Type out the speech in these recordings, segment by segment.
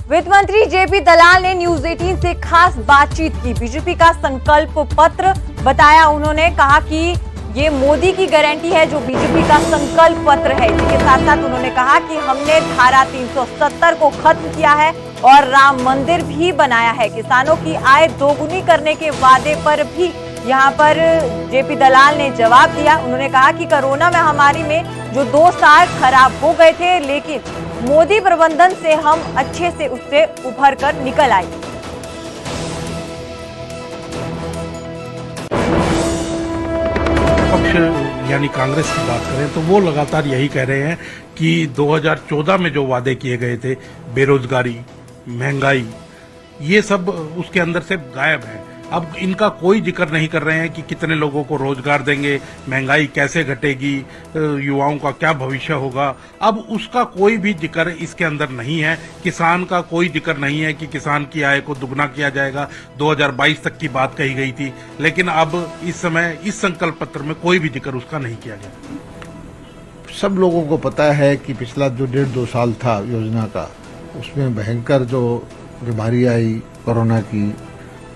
वित्त मंत्री जेपी दलाल ने न्यूज 18 से खास बातचीत की। बीजेपी का संकल्प पत्र बताया। उन्होंने कहा कि ये मोदी की गारंटी है जो बीजेपी का संकल्प पत्र है। इसी के साथ साथ उन्होंने कहा कि हमने धारा 370 को खत्म किया है और राम मंदिर भी बनाया है। किसानों की आय दोगुनी करने के वादे पर भी यहाँ पर जेपी दलाल ने जवाब दिया। उन्होंने कहा कि कोरोना महामारी में जो 2 साल खराब हो गए थे, लेकिन मोदी प्रबंधन से हम अच्छे से उससे उभर कर निकल आए। पक्ष यानी कांग्रेस की बात करें तो वो लगातार यही कह रहे हैं कि 2014 में जो वादे किए गए थे, बेरोजगारी, महंगाई, ये सब उसके अंदर से गायब है। अब इनका कोई जिक्र नहीं कर रहे हैं कि कितने लोगों को रोजगार देंगे, महंगाई कैसे घटेगी, युवाओं का क्या भविष्य होगा। अब उसका कोई भी जिक्र इसके अंदर नहीं है। किसान का कोई जिक्र नहीं है कि किसान की आय को दुगना किया जाएगा। 2022 तक की बात कही गई थी, लेकिन अब इस समय इस संकल्प पत्र में कोई भी जिक्र उसका नहीं किया गया। सब लोगों को पता है कि पिछला जो 1.5-2 साल था योजना का, उसमें भयंकर जो बीमारी आई कोरोना की,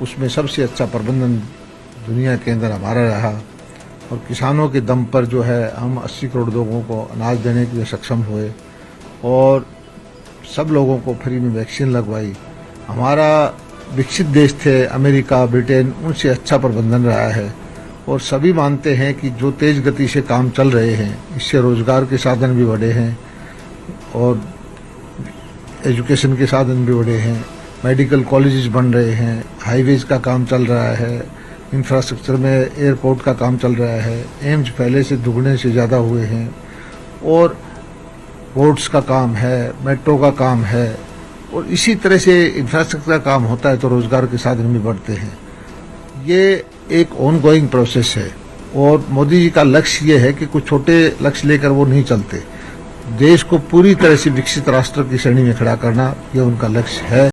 उसमें सबसे अच्छा प्रबंधन दुनिया के अंदर हमारा रहा और किसानों के दम पर जो है हम 80 करोड़ लोगों को अनाज देने के लिए सक्षम हुए और सब लोगों को फ्री में वैक्सीन लगवाई। हमारा विकसित देश थे अमेरिका, ब्रिटेन, उनसे अच्छा प्रबंधन रहा है और सभी मानते हैं कि जो तेज गति से काम चल रहे हैं, इससे रोजगार के साधन भी बढ़े हैं और एजुकेशन के साधन भी बढ़े हैं, मेडिकल कॉलेजेस बन रहे हैं, हाईवेज का काम चल रहा है, इंफ्रास्ट्रक्चर में एयरपोर्ट का काम चल रहा है, एम्स पहले से दुगने से ज़्यादा हुए हैं और पोर्ट्स का काम है, मेट्रो का काम है और इसी तरह से इंफ्रास्ट्रक्चर का काम होता है तो रोजगार के साधन भी बढ़ते हैं। ये एक ऑनगोइंग प्रोसेस है और मोदी जी का लक्ष्य ये है कि कुछ छोटे लक्ष्य लेकर वो नहीं चलते। देश को पूरी तरह से विकसित राष्ट्र की श्रेणी में खड़ा करना, ये उनका लक्ष्य है।